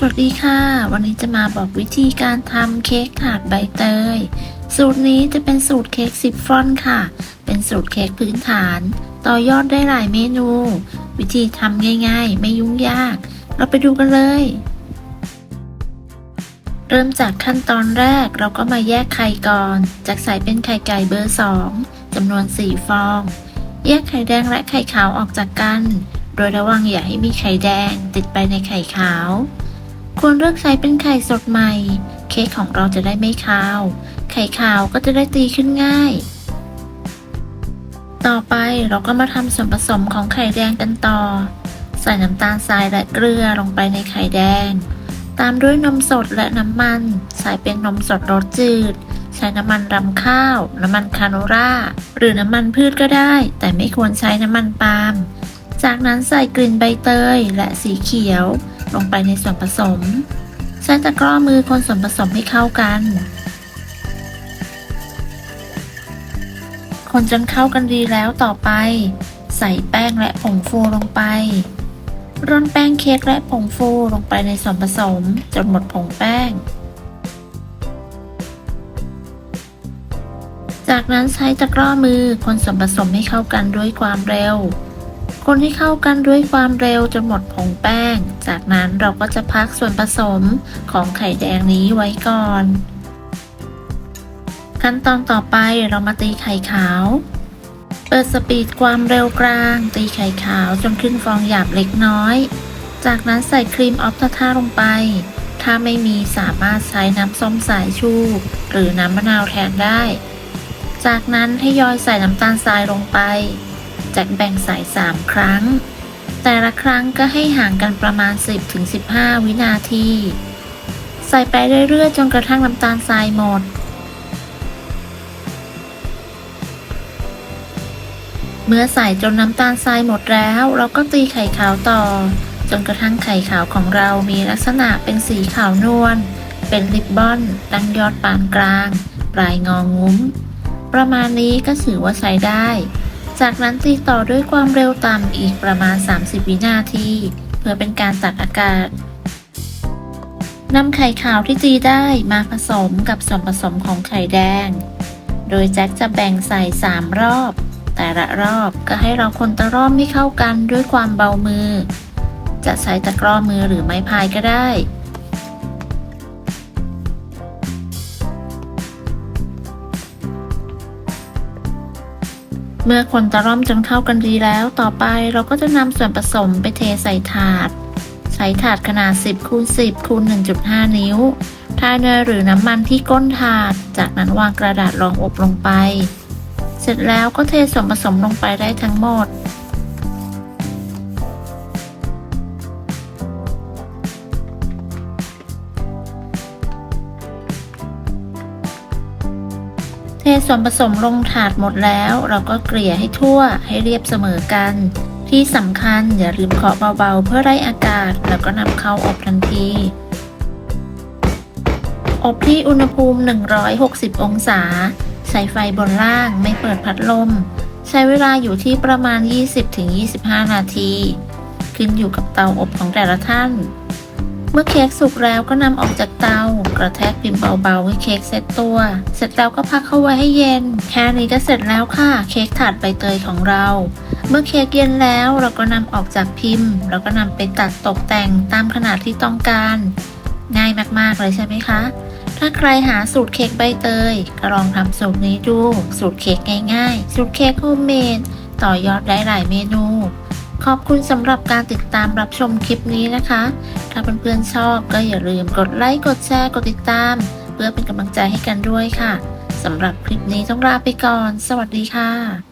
สวัสดีค่ะวันนี้จะมาบอกวิธีการทำเค้กถาดใบเตยสูตรนี้จะเป็นสูตรเค้กซิฟฟ่อนค่ะเป็นสูตรเค้กพื้นฐานต่อยอดได้หลายเมนูวิธีทำง่ายๆไม่ยุ่งยากเราไปดูกันเลยเริ่มจากขั้นตอนแรกเราก็มาแยกไข่ก่อนจากใส่เป็นไข่ไก่เบอร์2จำนวน4ฟองแยกไข่แดงและไข่ขาวออกจากกันโดยระวังอย่าให้มีไข่แดงติดไปในไข่ขาวควรเลือกใช้เป็นไข่สดใหม่เค้กของเราจะได้ไม่คาวไข่ขาวก็จะได้ตีขึ้นง่ายต่อไปเราก็มาทำส่วนผสมของไข่แดงกันต่อใส่น้ำตาลทรายและเกลือลงไปในไข่แดงตามด้วยนมสดและน้ำมันใส่เป็นนมสดรสจืดใช้น้ำมันรำข้าวน้ำมันคาโนล่าหรือน้ำมันพืชก็ได้แต่ไม่ควรใช้น้ำมันปาล์มจากนั้นใส่กลิ่นใบเตยและสีเขียวลงไปในส่วนผสมใช้ตะกร้อมือคนส่วนผสมให้เข้ากันคนจนเข้ากันดีแล้วต่อไปใส่แป้งและผงฟูลงไปร่อนแป้งเค้กและผงฟูลงไปในส่วนผสมจนหมดผงแป้งจากนั้นใช้ตะกร้อมือคนส่วนผสมให้เข้ากันด้วยความเร็วคนให้เข้ากันด้วยความเร็วจนหมดผงแป้งจากนั้นเราก็จะพักส่วนผสมของไข่แดงนี้ไว้ก่อนขั้นตอนต่อไปเรามาตีไข่ขาวเปิดสปีดความเร็วกลางตีไข่ขาวจนขึ้นฟองหยาบเล็กน้อยจากนั้นใส่ครีมออฟทาท่าลงไปถ้าไม่มีสามารถใช้น้ำส้มสายชูหรือน้ำมะนาวแทนได้จากนั้นทยอยใส่น้ำตาลทรายลงไปจากแบ่งใส่3ครั้งแต่ละครั้งก็ให้ห่างกันประมาณ 10-15 วินาทีใส่ไปเรื่อยๆจนกระทั่งน้ำตาลทรายหมดเมื่อใส่จนน้ำตาลทรายหมดแล้วเราก็ตีไข่ขาวต่อจนกระทั่งไข่ขาวของเรามีลักษณะเป็นสีขาวนวลเป็นริบบอนตั้งยอดปานกลางปลายงองุ้มประมาณนี้ก็ถือว่าใช้ได้จากนั้นตีต่อด้วยความเร็วต่ำอีกประมาณ30วินาทีเพื่อเป็นการตัดอากาศนำไข่ขาวที่ตีได้มาผสมกับส่วนผสมของไข่แดงโดยแจ็คจะแบ่งใส่3รอบแต่ละรอบก็ให้เราคนตะร่อมให้เข้ากันด้วยความเบามือจะใช้ตะกร้อมือหรือไม้พายก็ได้เมื่อคนตะร่อมจนเข้ากันดีแล้วต่อไปเราก็จะนำส่วนผสมไปเทใส่ถาดใช้ถาดขนาด 10x10x1.5 นิ้วทาเนยหรือน้ำมันที่ก้นถาดจากนั้นวางกระดาษรองอบลงไปเสร็จแล้วก็เทส่วนผสมลงไปได้ทั้งหมดเทส่วนผสมลงถาดหมดแล้วเราก็เกลี่ยให้ทั่วให้เรียบเสมอกันที่สำคัญอย่าลืมเคาะเบาๆเพื่อไล่อากาศแล้วก็นำเข้าอบทันทีอบที่อุณหภูมิ160องศาใช้ไฟบนล่างไม่เปิดพัดลมใช้เวลาอยู่ที่ประมาณ 20-25 นาทีขึ้นอยู่กับเตาอบของแต่ละท่านเมื่อเค้กสุกแล้วก็นำออกจากเตากระแทกพิมพ์เบาๆให้เค้กเซตตัวเสร็จแล้วก็พักเข้าไว้ให้เย็นแค่นี้ก็เสร็จแล้วค่ะเค้กถาดใบเตยของเราเมื่อเค้กเย็นแล้วเราก็นำออกจากพิมพ์แล้วก็นำไปตัดตกแต่งตามขนาดที่ต้องการง่ายมากๆเลยใช่ไหมคะถ้าใครหาสูตรเค้กใบเตยก็ลองทำสูตรนี้ดูสูตรเค้กง่ายๆสูตรเค้กโฮมเมดต่อยอดได้หลายเมนูขอบคุณสำหรับการติดตามรับชมคลิปนี้นะคะถ้าเพื่อนๆชอบก็อย่าลืมกดไลค์กดแชร์กดติดตามเพื่อเป็นกำลังใจให้กันด้วยค่ะสำหรับคลิปนี้ต้องลาไปก่อนสวัสดีค่ะ